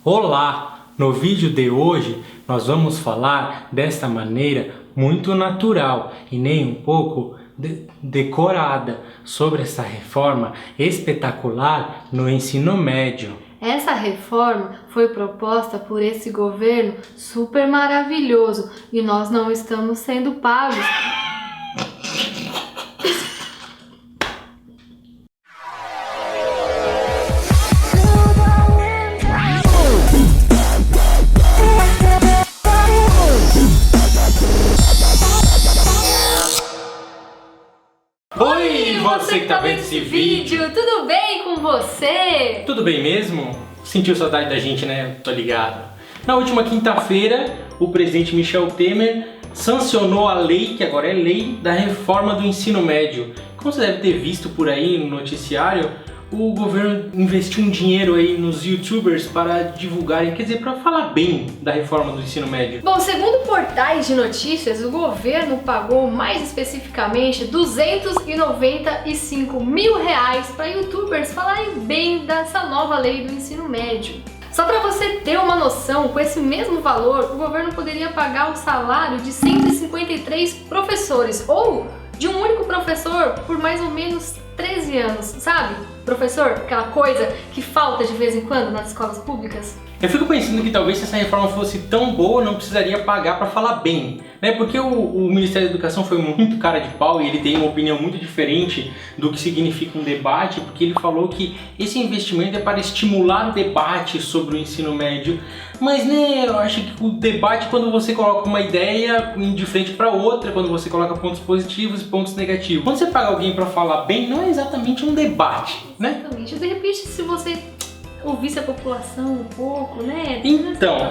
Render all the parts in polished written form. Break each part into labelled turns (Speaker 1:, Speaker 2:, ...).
Speaker 1: Olá! No vídeo de hoje nós vamos falar desta maneira muito natural e nem um pouco decorada sobre essa reforma espetacular no ensino médio.
Speaker 2: Essa reforma foi proposta por esse governo super maravilhoso e nós não estamos sendo pagos.
Speaker 1: Oi, você que tá vendo esse vídeo!
Speaker 2: Tudo bem com você?
Speaker 1: Tudo bem mesmo? Sentiu saudade da gente, né? Tô ligado. Na última quinta-feira, o presidente Michel Temer sancionou a lei, que agora é lei, da reforma do ensino médio. Como você deve ter visto por aí no noticiário, o governo investiu um dinheiro aí nos youtubers para divulgarem, quer dizer, para falar bem da reforma do ensino médio.
Speaker 2: Bom, segundo portais de notícias, o governo pagou mais especificamente R$295 mil para youtubers falarem bem dessa nova lei do ensino médio. Só para você ter uma noção, com esse mesmo valor, o governo poderia pagar o salário de 153 professores, ou de um único professor por mais ou menos 13 anos, sabe? Professor, aquela coisa que falta de vez em quando nas escolas públicas.
Speaker 1: Eu fico pensando que talvez se essa reforma fosse tão boa, não precisaria pagar para falar bem, né? Porque o Ministério da Educação foi muito cara de pau e ele tem uma opinião muito diferente do que significa um debate, porque ele falou que esse investimento é para estimular o debate sobre o ensino médio. Mas, né, eu acho que o debate é quando você coloca uma ideia de frente para outra, quando você coloca pontos positivos e pontos negativos. Quando você paga alguém para falar bem, não é exatamente um debate, né?
Speaker 2: Exatamente. De repente, se você ouvisse a população um pouco, né?
Speaker 1: Então,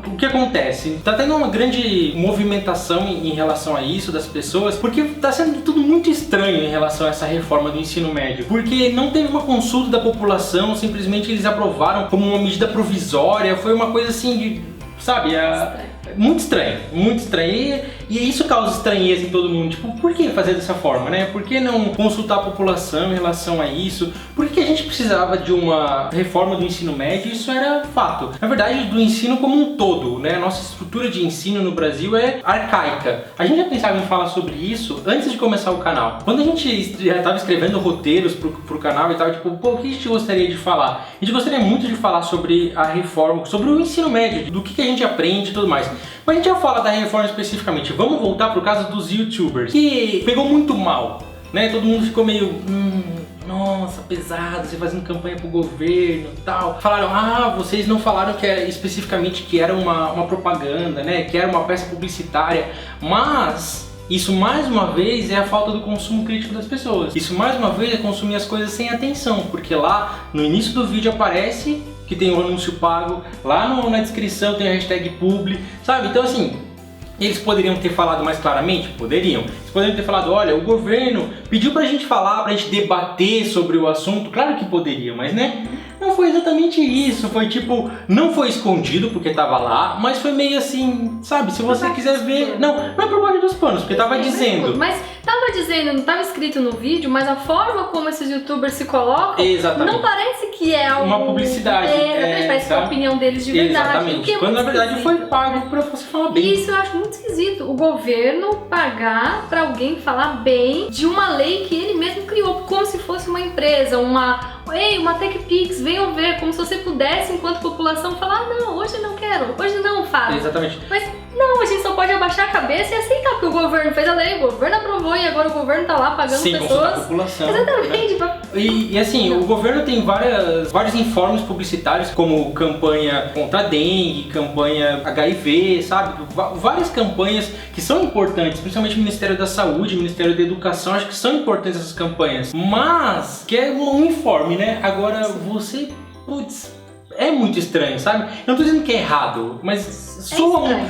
Speaker 1: o que acontece? Tá tendo uma grande movimentação em relação a isso das pessoas, porque tá sendo tudo muito estranho em relação a essa reforma do ensino médio. Porque não teve uma consulta da população, simplesmente eles aprovaram como uma medida provisória, foi uma coisa assim de, sabe, muito estranho, muito estranho. E isso causa estranheza em todo mundo. Tipo, por que fazer dessa forma, né? Por que não consultar a população em relação a isso? Por que a gente precisava de uma reforma do ensino médio? Isso era fato. Na verdade, do ensino como um todo, né? A nossa estrutura de ensino no Brasil é arcaica. A gente já pensava em falar sobre isso antes de começar o canal. Quando a gente já estava escrevendo roteiros pro canal e tal, tipo, pô, o que a gente gostaria de falar? A gente gostaria muito de falar sobre a reforma, sobre o ensino médio, do que a gente aprende e tudo mais. Mas a gente já fala da reforma especificamente. Vamos voltar pro caso dos youtubers, que pegou muito mal, né? Todo mundo ficou meio, nossa, pesado, você fazendo campanha pro governo e tal. Falaram, vocês não falaram que era especificamente que era uma propaganda, né? Que era uma peça publicitária, mas isso mais uma vez é a falta do consumo crítico das pessoas. Isso mais uma vez é consumir as coisas sem atenção, porque lá no início do vídeo aparece que tem um anúncio pago, lá na descrição tem a hashtag publi, sabe? Então assim, eles poderiam ter falado mais claramente? Poderiam. Eles poderiam ter falado, olha, o governo pediu pra gente falar, pra gente debater sobre o assunto. Claro que poderiam, mas né? Não foi exatamente isso. Foi tipo, não foi escondido porque tava lá, mas foi meio assim, sabe? Se você quiser ver... Não é por baixo dos panos, porque tava dizendo...
Speaker 2: Mas tava dizendo, não tava escrito no vídeo, mas a forma como esses youtubers se colocam,
Speaker 1: exatamente,
Speaker 2: não parece que é
Speaker 1: uma publicidade.
Speaker 2: Parece que é a opinião deles de verdade.
Speaker 1: Exatamente. Quando na verdade foi pago pra você falar bem.
Speaker 2: Isso eu acho muito esquisito. O governo pagar pra alguém falar bem de uma lei que ele mesmo criou, como se fosse uma empresa, uma TechPix, venham ver, como se você pudesse, enquanto população, falar, não, hoje não quero, hoje não, Fábio.
Speaker 1: Exatamente.
Speaker 2: Mas não, a gente só pode abaixar a cabeça e aceitar, porque o governo fez a lei, o governo aprovou e agora o governo tá lá pagando
Speaker 1: sem
Speaker 2: pessoas.
Speaker 1: Consultar a população.
Speaker 2: Exatamente.
Speaker 1: Né? E assim, o governo tem vários informes publicitários, como campanha contra a dengue, campanha HIV, sabe? Várias campanhas que são importantes, principalmente o Ministério da Saúde, o Ministério da Educação, acho que são importantes essas campanhas. Mas, que é um informe, né? Agora, você, é muito estranho, sabe? Eu não tô dizendo que é errado, mas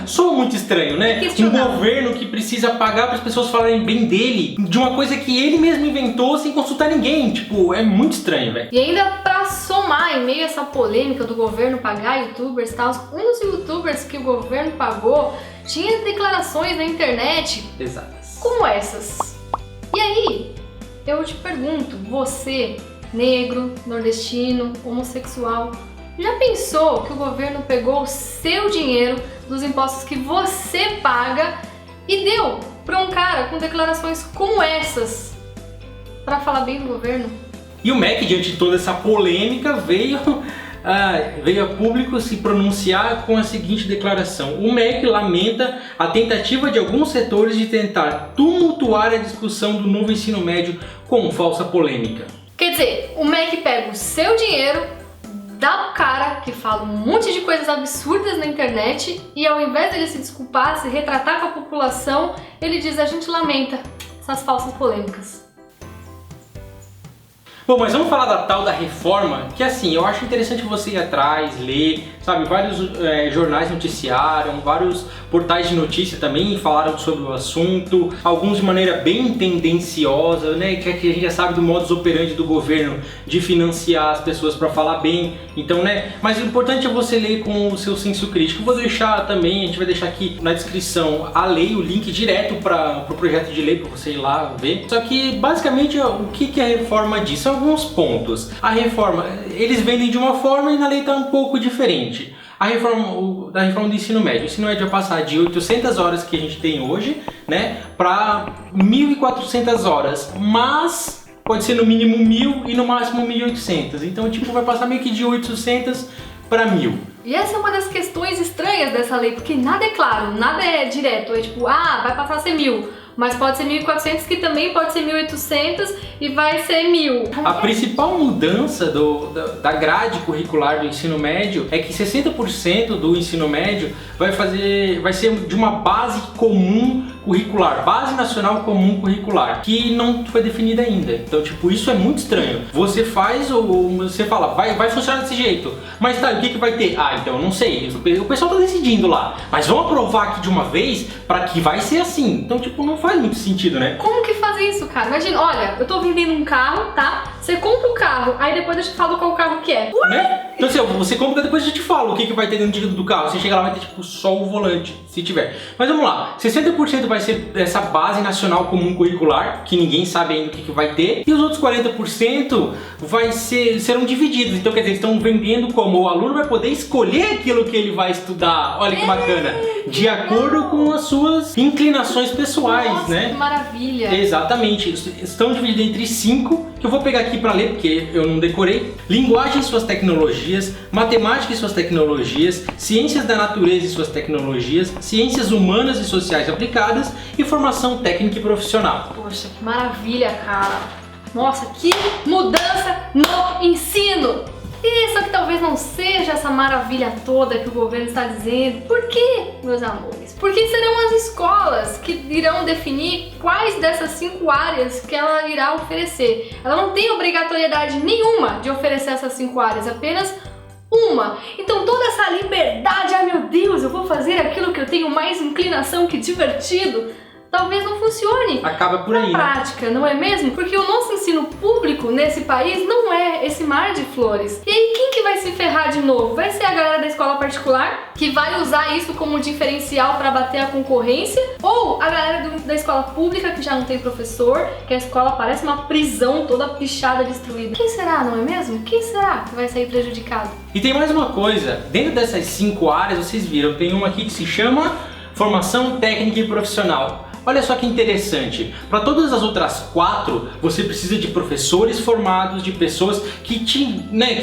Speaker 1: soa muito estranho, né? Um governo que precisa pagar para as pessoas falarem bem dele, de uma coisa que ele mesmo inventou sem consultar ninguém. Tipo, é muito estranho, velho.
Speaker 2: E ainda pra somar, em meio a essa polêmica do governo pagar youtubers e tal, um dos youtubers que o governo pagou tinha declarações na internet como essas. E aí, eu te pergunto, você, negro, nordestino, homossexual, Já pensou que o governo pegou o seu dinheiro dos impostos que você paga e deu para um cara com declarações como essas para falar bem do governo?
Speaker 1: E o MEC, diante de toda essa polêmica, veio a público se pronunciar com a seguinte declaração: o MEC lamenta a tentativa de alguns setores de tentar tumultuar a discussão do novo ensino médio com falsa polêmica.
Speaker 2: Quer dizer, o MEC pega o seu dinheiro, dá pro cara que fala um monte de coisas absurdas na internet e ao invés dele se desculpar, se retratar com a população, ele diz: a gente lamenta essas falsas polêmicas.
Speaker 1: Bom, mas vamos falar da tal da reforma, que assim, eu acho interessante você ir atrás, ler, sabe, vários jornais noticiaram, vários portais de notícia também falaram sobre o assunto, alguns de maneira bem tendenciosa, né, que a gente já sabe do modus operandi do governo de financiar as pessoas para falar bem, então, né, mas o importante é você ler com o seu senso crítico. Eu vou deixar também, a gente vai deixar aqui na descrição a lei, o link direto para o projeto de lei para você ir lá ver. Só que basicamente o que a reforma diz? São alguns pontos. A reforma, eles vendem de uma forma e na lei está um pouco diferente. A reforma do ensino médio. O ensino médio vai passar de 800 horas que a gente tem hoje, né, para 1.400 horas, mas pode ser no mínimo 1.000 e no máximo 1.800. Então, tipo, vai passar meio que de 800 para 1.000.
Speaker 2: E essa é uma das questões estranhas dessa lei, porque nada é claro, nada é direto. É tipo, vai passar a ser 1.000, mas pode ser 1.400, que também pode ser 1.800 e vai ser 1.000.
Speaker 1: A principal mudança da grade curricular do ensino médio é que 60% do ensino médio vai ser de uma base comum curricular, base nacional comum curricular, que não foi definida ainda. Então, tipo, isso é muito estranho. Você faz ou você fala, vai funcionar desse jeito, mas tá, o que vai ter? Então, eu não sei, o pessoal tá decidindo lá, mas vamos aprovar aqui de uma vez para que vai ser assim. Então, tipo, não faz muito sentido, né?
Speaker 2: Como que faz isso, cara? Imagina, olha, eu tô vendendo um carro, tá? Você compra o carro, aí depois eu te falo qual carro que é.
Speaker 1: Né? Então, assim, você compra e depois eu te falo o que vai ter dentro do carro. Você chega lá, vai ter, tipo, só o volante, se tiver. Mas vamos lá, 60% vai ser essa base nacional comum curricular, que ninguém sabe ainda o que vai ter, e os outros 40% serão divididos. Então, quer dizer, eles estão vendendo como o aluno vai poder escolher aquilo que ele vai estudar. Olha que bacana. De acordo com as suas inclinações pessoais.
Speaker 2: Nossa,
Speaker 1: né?
Speaker 2: Que maravilha!
Speaker 1: Exatamente, estão divididos entre 5, que eu vou pegar aqui para ler porque eu não decorei. Linguagem e suas tecnologias, matemática e suas tecnologias, ciências da natureza e suas tecnologias, ciências humanas e sociais aplicadas e formação técnica e profissional.
Speaker 2: Poxa, que maravilha, cara! Nossa, que mudança no ensino! E só que talvez não seja essa maravilha toda que o governo está dizendo. Por quê, meus amores? Porque serão as escolas que irão definir quais dessas 5 áreas que ela irá oferecer. Ela não tem obrigatoriedade nenhuma de oferecer essas 5 áreas, apenas uma. Então toda essa liberdade, meu Deus, eu vou fazer aquilo que eu tenho mais inclinação, que divertido, talvez não funcione.
Speaker 1: Acaba por aí,
Speaker 2: na prática, não é mesmo? Porque o nosso ensino público nesse país não é esse mar de flores. E aí quem que vai se ferrar de novo? Vai ser a galera da escola particular, que vai usar isso como diferencial para bater a concorrência? Ou a galera da escola pública, que já não tem professor, que a escola parece uma prisão toda pichada, destruída? Quem será, não é mesmo? Quem será que vai sair prejudicado?
Speaker 1: E tem mais uma coisa, dentro dessas 5 áreas, vocês viram, tem uma aqui que se chama formação técnica e profissional. Olha só que interessante, para todas as outras 4, você precisa de professores formados, de pessoas que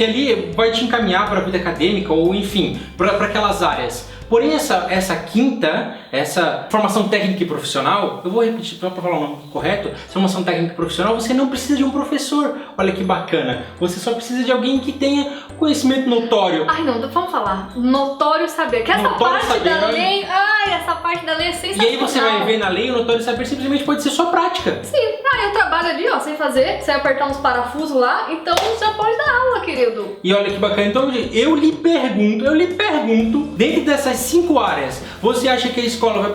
Speaker 1: ali vai te encaminhar para a vida acadêmica ou enfim, para aquelas áreas. Porém, essa quinta, essa formação técnica e profissional, eu vou repetir para falar o nome correto, formação técnica e profissional, você não precisa de um professor. Olha que bacana, você só precisa de alguém que tenha conhecimento notório.
Speaker 2: Ai não, vamos falar, notório saber, que essa
Speaker 1: notório
Speaker 2: parte
Speaker 1: saber,
Speaker 2: da lei, essa parte da lei é sensacional.
Speaker 1: E aí você vai ver na lei, o notório saber simplesmente pode ser só prática.
Speaker 2: Sim, eu trabalho ali, sem fazer, sem apertar uns parafusos lá, então já pode dar aula, querido.
Speaker 1: E olha que bacana, então eu lhe pergunto, dentro dessas 5 áreas, você acha que a escola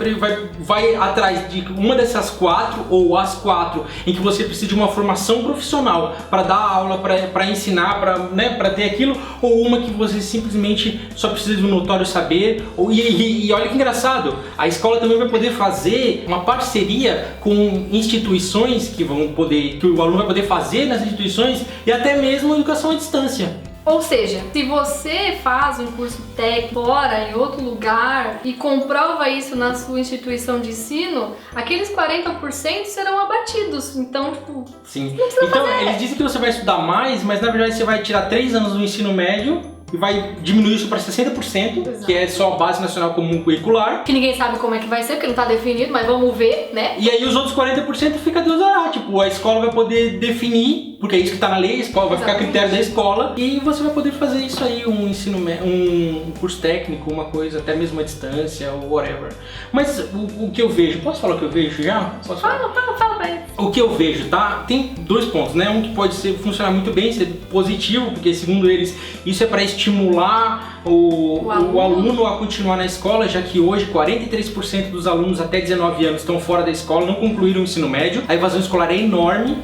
Speaker 1: vai atrás de uma dessas 4 ou as 4 em que você precisa de uma formação profissional para dar aula, para ensinar, para ter aquilo, ou uma que você simplesmente só precisa de um notório saber? E olha que engraçado, a escola também vai poder fazer uma parceria com instituições que o aluno vai poder fazer nas instituições e até mesmo educação à distância.
Speaker 2: Ou seja, se você faz um curso técnico fora, em outro lugar, e comprova isso na sua instituição de ensino, aqueles 40% serão abatidos. Então, tipo,
Speaker 1: Sim.
Speaker 2: não precisa
Speaker 1: Então,
Speaker 2: fazer.
Speaker 1: eles dizem que você vai estudar mais, mas na verdade você vai tirar 3 anos do ensino médio e vai diminuir isso para 60%,
Speaker 2: Exato.
Speaker 1: que é só a Base Nacional Comum Curricular.
Speaker 2: Que ninguém sabe como é que vai ser, porque não tá definido, mas vamos ver, né?
Speaker 1: E aí os outros 40% fica Deus dará. Tipo, a escola vai poder definir, porque é isso que tá na lei, a escola vai ficar a
Speaker 2: Exatamente.
Speaker 1: critério da escola, e você vai poder fazer isso aí, um ensino um curso técnico, uma coisa, até mesmo à distância, ou whatever. Mas o que eu vejo, posso falar o que eu vejo já? Posso falar?
Speaker 2: Fala pra ele.
Speaker 1: O que eu vejo, tá? Tem 2 pontos, né? Um que pode funcionar muito bem, ser positivo, porque segundo eles, isso é para estimular o aluno a continuar na escola, já que hoje 43% dos alunos até 19 anos estão fora da escola, não concluíram o ensino médio, a evasão escolar é enorme.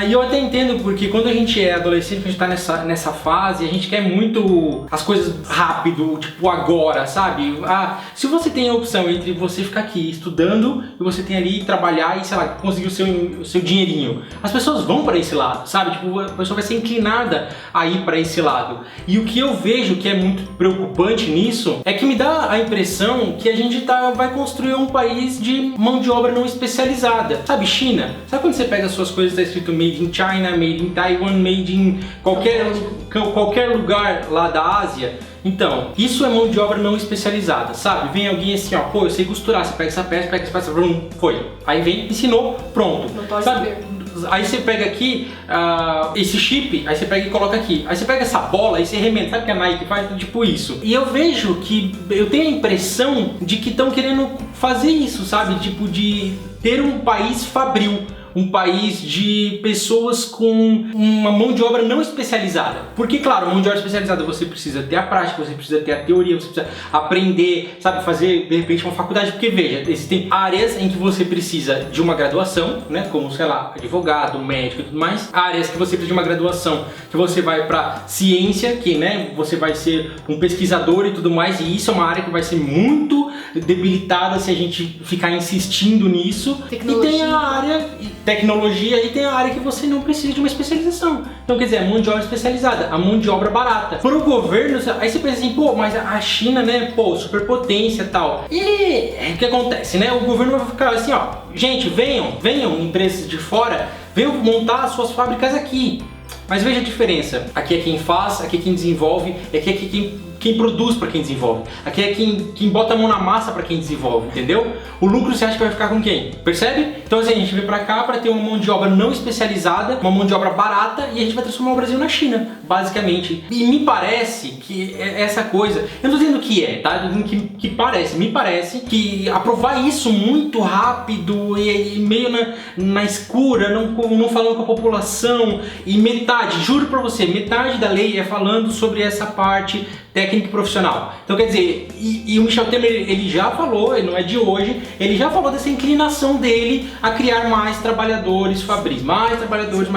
Speaker 1: E eu até entendo, porque quando a gente é adolescente, a gente tá nessa fase, a gente quer muito as coisas rápido, tipo agora, sabe? Se você tem a opção entre você ficar aqui estudando e você tem ali trabalhar e, sei lá, conseguir o seu dinheirinho, as pessoas vão para esse lado, sabe? Tipo, a pessoa vai ser inclinada a ir para esse lado. E o que eu vejo que é muito preocupante nisso é que me dá a impressão que a gente vai construir um país de mão de obra não especializada. Sabe, China? Sabe quando você pega as suas coisas e tá escrito Made in China, Made in Taiwan, Made in qualquer lugar lá da Ásia? Então, isso é mão de obra não especializada, sabe? Vem alguém assim, ó, pô, eu sei costurar, você pega essa peça, foi. Aí vem, ensinou, pronto.
Speaker 2: Não pode
Speaker 1: sabe?
Speaker 2: saber.
Speaker 1: Aí você pega aqui esse chip, aí você pega e coloca aqui. Aí você pega essa bola e você remenda. Sabe o que a Nike faz? Tipo isso. E eu vejo que, eu tenho a impressão de que estão querendo fazer isso, sabe? Tipo de ter um país fabril. Um país de pessoas com uma mão de obra não especializada. Porque, claro, mão de obra especializada você precisa ter a prática, você precisa ter a teoria, você precisa aprender, sabe, fazer de repente uma faculdade. Porque, veja, existem áreas em que você precisa de uma graduação, né, como, sei lá, advogado, médico e tudo mais. Áreas que você precisa de uma graduação, que você vai pra ciência, que, né, você vai ser um pesquisador e tudo mais. E isso é uma área que vai ser muito debilitada se a gente ficar insistindo nisso.
Speaker 2: Tecnologia.
Speaker 1: E tem a área tecnologia e tem a área que você não precisa de uma especialização. Então, quer dizer, a mão de obra especializada, a mão de obra barata. Para o governo, aí você pensa assim, pô, mas a China, né, pô, superpotência e tal. E o que acontece, né? O governo vai ficar assim, ó, gente, venham empresas de fora, venham montar as suas fábricas aqui. Mas veja a diferença. Aqui é quem faz, aqui é quem desenvolve, aqui é quem produz para quem desenvolve. Aqui é quem bota a mão na massa para quem desenvolve, entendeu? O lucro você acha que vai ficar com quem? Percebe? Então assim, a gente veio para cá para ter uma mão de obra não especializada, uma mão de obra barata e a gente vai transformar o Brasil na China, basicamente. E me parece que essa coisa, eu não tô dizendo que é, tá? Eu tô dizendo que parece, me parece que aprovar isso muito rápido e meio na escura, não falando com a população e metade, juro pra você, metade da lei é falando sobre essa parte técnica e profissional. Então quer dizer, e o Michel Temer, ele já falou, ele não é de hoje, ele já falou dessa inclinação dele a criar mais trabalhadores fabris, mais trabalhadores.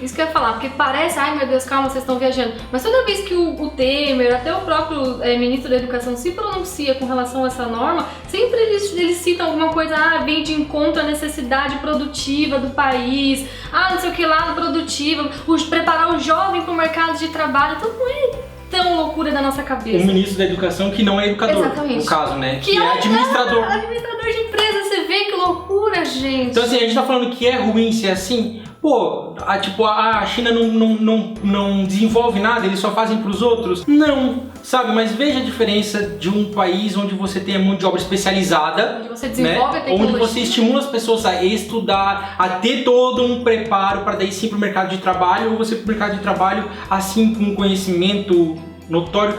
Speaker 2: Isso que eu ia falar, porque parece, ai meu Deus, calma, vocês estão viajando, mas toda vez que o Temer, até o próprio ministro da Educação se pronuncia com relação a essa norma, sempre eles citam alguma coisa, vem de encontro à necessidade produtiva do país, não sei o que lá, produtiva, preparar o jovem para o mercado de trabalho, então não é tão loucura da nossa cabeça.
Speaker 1: O ministro da Educação que não é educador,
Speaker 2: exatamente,
Speaker 1: no caso, né? Que é administrador.
Speaker 2: Administrador de empresa, você vê que loucura, gente.
Speaker 1: Então assim, a gente tá falando que é ruim ser assim, pô, a China não desenvolve nada, eles só fazem pros outros? Não, sabe? Mas veja a diferença de um país onde você tem a mão de obra especializada,
Speaker 2: onde você desenvolve,
Speaker 1: né?
Speaker 2: a tecnologia,
Speaker 1: onde você estimula as pessoas a estudar, a ter todo um preparo para daí sim pro mercado de trabalho, ou você pro mercado de trabalho assim com conhecimento, notório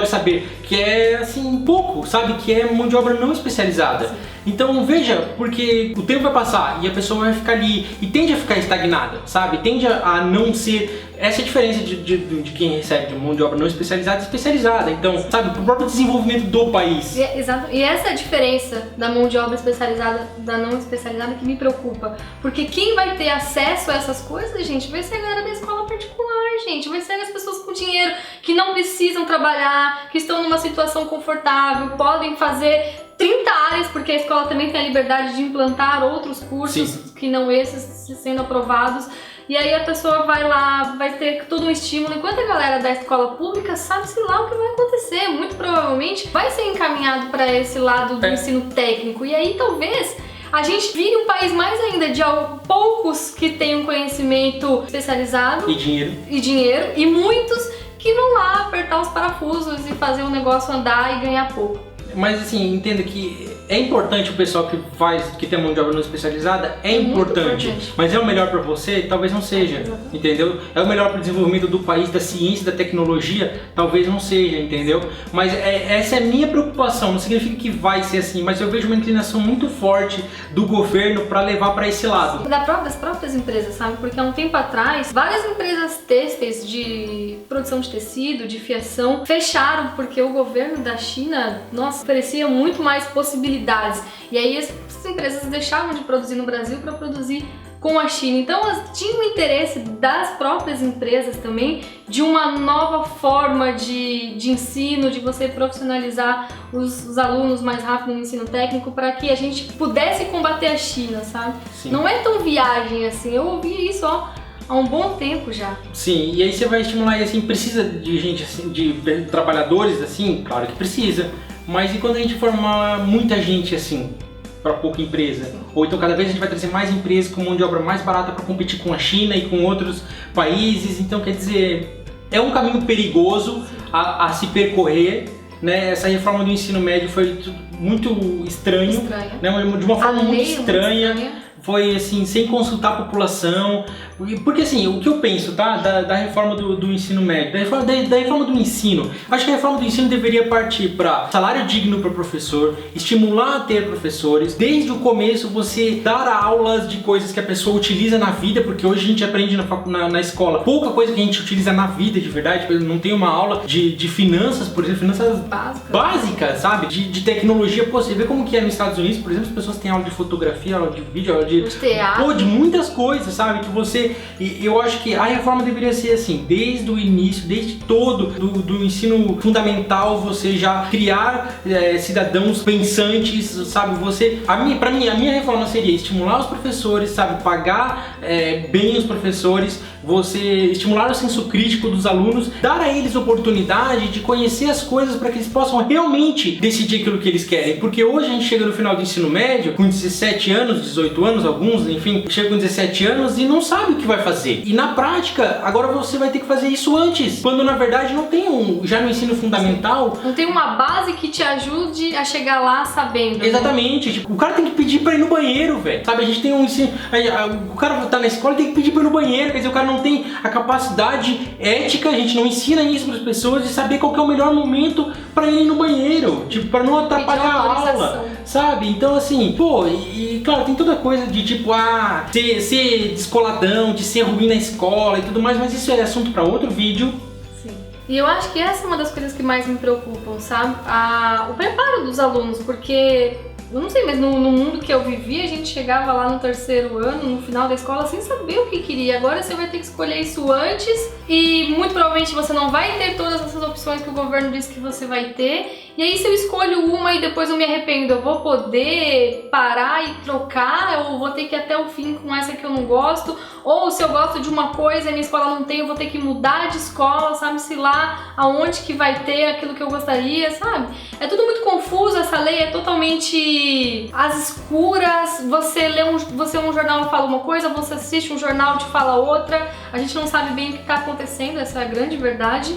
Speaker 1: saber, que é assim pouco, sabe, que é mão de obra não especializada. Sim. Então veja, porque o tempo vai passar e a pessoa vai ficar ali e tende a ficar estagnada, sabe, tende a não ser. Essa é a diferença de quem recebe de mão de obra não especializada e especializada. Então, sabe, pro próprio desenvolvimento do país.
Speaker 2: Exato. E essa é a diferença da mão de obra especializada da não especializada que me preocupa. Porque quem vai ter acesso a essas coisas, gente, vai ser a galera da escola particular, gente. Vai ser as pessoas com dinheiro, que não precisam trabalhar, que estão numa situação confortável, podem fazer 30 áreas, porque a escola também tem a liberdade de implantar outros cursos, sim, que não esses sendo aprovados. e aí a pessoa vai lá, vai ter todo um estímulo, enquanto a galera da escola pública sabe-se lá o que vai acontecer, muito provavelmente vai ser encaminhado para esse lado do ensino técnico, e aí talvez a gente vire um país mais ainda de poucos que tenham conhecimento especializado
Speaker 1: E dinheiro.
Speaker 2: E muitos que vão lá apertar os parafusos e fazer o negócio andar e ganhar pouco.
Speaker 1: Mas assim, entenda que é importante o pessoal que tem mão de obra não especializada, é importante, mas é o melhor para você? Talvez não seja, entendeu? É o melhor para o desenvolvimento do país, da ciência, da tecnologia? Talvez não seja, entendeu? Mas essa é a minha preocupação, não significa que vai ser assim, mas eu vejo uma inclinação muito forte do governo para levar para esse lado.
Speaker 2: Das próprias empresas, sabe? Porque há um tempo atrás, várias empresas têxteis de produção de tecido, de fiação, fecharam porque o governo da China, nossa, oferecia muito mais possibilidades. E aí as empresas deixavam de produzir no Brasil para produzir com a China. Então elas tinham interesse das próprias empresas também de uma nova forma de ensino, de você profissionalizar os alunos mais rápido no ensino técnico para que a gente pudesse combater a China, sabe?
Speaker 1: Sim.
Speaker 2: Não é tão viagem assim, eu ouvi isso há um bom tempo já.
Speaker 1: Sim, e aí você vai estimular, e assim, precisa de gente assim, de trabalhadores assim? Claro que precisa. Mas e quando a gente formar muita gente assim, para pouca empresa? Ou então cada vez a gente vai trazer mais empresas com mão de obra mais barata para competir com a China e com outros países. Então quer dizer, é um caminho perigoso a se percorrer, né? Essa reforma do ensino médio foi muito estranho. Né? De uma forma muito estranha. Foi assim, sem consultar a população, porque assim, o que eu penso, tá, da reforma do ensino médio, da reforma do ensino, acho que a reforma do ensino deveria partir para salário digno para o professor, estimular a ter professores, desde o começo você dar aulas de coisas que a pessoa utiliza na vida, porque hoje a gente aprende na escola pouca coisa que a gente utiliza na vida de verdade, não tem uma aula de finanças, por exemplo, finanças básicas, sabe, de tecnologia. Pô, você vê como que é nos Estados Unidos, por exemplo, as pessoas têm aula de fotografia, aula de vídeo, aula de muitas coisas, sabe? Que você... Eu acho que a reforma deveria ser assim, desde o início, desde todo do ensino fundamental, você já criar cidadãos pensantes, sabe? Pra mim, a minha reforma seria estimular os professores, sabe? Pagar bem os professores, você estimular o senso crítico dos alunos, dar a eles oportunidade de conhecer as coisas para que eles possam realmente decidir aquilo que eles querem. Porque hoje a gente chega no final do ensino médio, com 17 anos, 18 anos, alguns, enfim, chega com 17 anos e não sabe o que vai fazer. E na prática, agora você vai ter que fazer isso antes, quando na verdade não tem já no ensino fundamental...
Speaker 2: Não tem uma base que te ajude a chegar lá sabendo.
Speaker 1: Exatamente, né? Tipo, o cara tem que pedir pra ir no banheiro, velho. Sabe, a gente tem um ensino... O cara tá na escola e tem que pedir pra ir no banheiro, quer dizer, o cara não tem a capacidade ética, a gente não ensina isso para as pessoas, de saber qual que é o melhor momento para ir no banheiro, tipo, para não atrapalhar a aula, sabe? Então assim, pô, e claro, tem toda coisa de tipo, ser descoladão, de ser ruim na escola e tudo mais, mas isso é assunto para outro vídeo.
Speaker 2: Sim. E eu acho que essa é uma das coisas que mais me preocupam, sabe? O preparo dos alunos, porque... Eu não sei, mas no mundo que eu vivi, a gente chegava lá no terceiro ano, no final da escola, sem saber o que queria. Agora você vai ter que escolher isso antes e muito provavelmente você não vai ter todas essas opções que o governo disse que você vai ter. E aí se eu escolho uma e depois eu me arrependo, eu vou poder parar e trocar, ou vou ter que ir até o fim com essa que eu não gosto, ou se eu gosto de uma coisa e minha escola não tem, eu vou ter que mudar de escola, sabe-se lá aonde que vai ter aquilo que eu gostaria, sabe? É tudo muito confuso, essa lei é totalmente às escuras, você lê um jornal e fala uma coisa, você assiste um jornal e fala outra, a gente não sabe bem o que está acontecendo, essa é a grande verdade.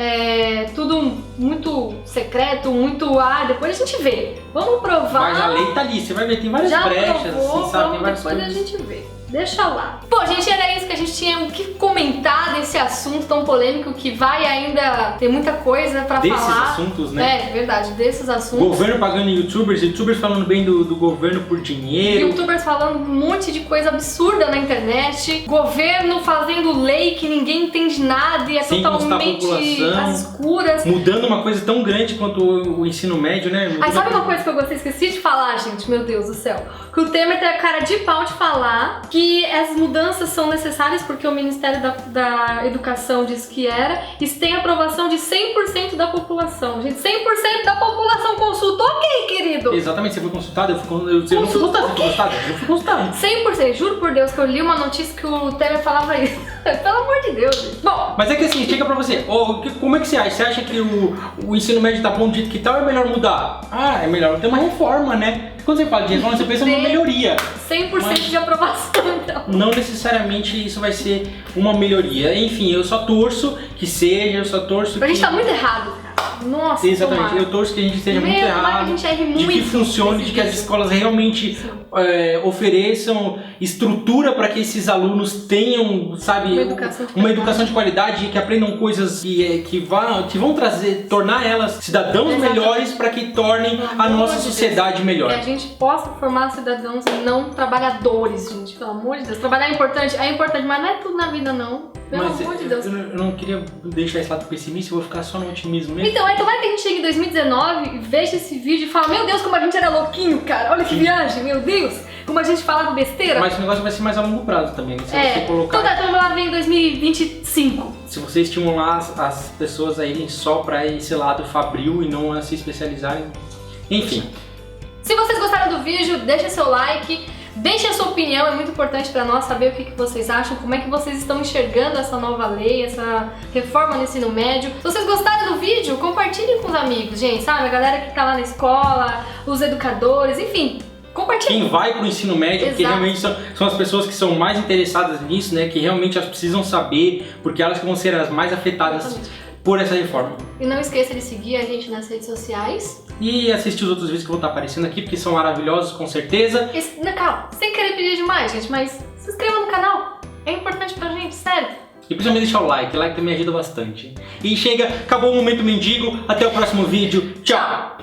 Speaker 2: É tudo muito secreto, muito... depois a gente vê. Vamos provar.
Speaker 1: Mas a lei tá ali, você vai ver, tem várias brechas, assim, sabe? Tem várias
Speaker 2: depois a gente vê. Deixa lá. Pô, gente, era isso que a gente tinha o que comentar desse assunto tão polêmico que vai ainda ter muita coisa pra falar.
Speaker 1: Desses assuntos, né?
Speaker 2: É, verdade, desses assuntos.
Speaker 1: Governo pagando youtubers falando bem do governo por dinheiro.
Speaker 2: Youtubers falando um monte de coisa absurda na internet. Governo fazendo lei que ninguém entende nada e é
Speaker 1: sem
Speaker 2: totalmente às escuras.
Speaker 1: Mudando uma coisa tão grande quanto o ensino médio, né?
Speaker 2: Aí sabe uma coisa que eu esqueci de falar, gente? Meu Deus do céu. Que o Temer tem a cara de pau de falar que as mudanças são necessárias porque o Ministério da Educação diz que era, e tem aprovação de 100% da população. Gente, 100% da população consulta. Ok, querido. medo.
Speaker 1: Exatamente, você foi consultado, eu não fui consultado, você foi consultado? Eu fui consultado.
Speaker 2: 100%, juro por Deus que eu li uma notícia que o Temer falava isso. Pelo amor de Deus, gente. Bom,
Speaker 1: Mas é que assim, chega pra você, como é que você acha? Você acha que o ensino médio tá bom do jeito que tá ou é melhor mudar? Ah, é melhor ter uma reforma, né? Quando você fala de reforma, você pensa numa melhoria.
Speaker 2: 100% de aprovação, então.
Speaker 1: Não necessariamente isso vai ser uma melhoria. Enfim, eu só torço que seja, eu só torço que...
Speaker 2: A gente tá muito errado, cara. Nossa,
Speaker 1: Exatamente,
Speaker 2: tomara.
Speaker 1: eu torço que a gente esteja muito
Speaker 2: Tomara
Speaker 1: errado,
Speaker 2: que a gente erre
Speaker 1: de que
Speaker 2: muito
Speaker 1: funcione, de que as
Speaker 2: nesse
Speaker 1: escolas realmente ofereçam estrutura para que esses alunos tenham, sabe, uma educação de qualidade, que aprendam coisas que vão tornar elas cidadãos melhores para que tornem a nossa sociedade melhor.
Speaker 2: Que a gente possa formar cidadãos e não trabalhadores, gente, pelo amor de Deus. Trabalhar é importante, mas não é tudo na vida, não. Pelo amor de Deus.
Speaker 1: Eu não queria deixar esse lado pessimista, eu vou ficar só no otimismo mesmo.
Speaker 2: Então, tomara que a gente chegue em 2019 e veja esse vídeo e fala: meu Deus, como a gente era louquinho, cara. Olha que viagem, meu Deus. Como a gente falava besteira.
Speaker 1: Mas o negócio vai ser mais a longo prazo também, né? Se você colocar...
Speaker 2: Então lá vem 2025.
Speaker 1: Se você estimular as pessoas a irem só para esse lado fabril e não a se especializarem. Enfim.
Speaker 2: Se vocês gostaram do vídeo, deixa seu like. Deixe a sua opinião, é muito importante para nós saber o que vocês acham, como é que vocês estão enxergando essa nova lei, essa reforma no ensino médio. Se vocês gostaram do vídeo, compartilhem com os amigos, gente, sabe? A galera que tá lá na escola, os educadores, enfim, compartilhem.
Speaker 1: Quem vai pro ensino médio, porque realmente são as pessoas que são mais interessadas nisso, né? Que realmente elas precisam saber, porque elas que vão ser as mais afetadas por essa reforma.
Speaker 2: E não esqueça de seguir a gente nas redes sociais.
Speaker 1: E assistir os outros vídeos que vão estar aparecendo aqui, porque são maravilhosos, com certeza.
Speaker 2: Calma, sem querer pedir demais, gente, mas se inscreva no canal. É importante pra gente, sério.
Speaker 1: E principalmente deixar o like também ajuda bastante. E chega, acabou o Momento Mendigo, até o próximo vídeo. Tchau!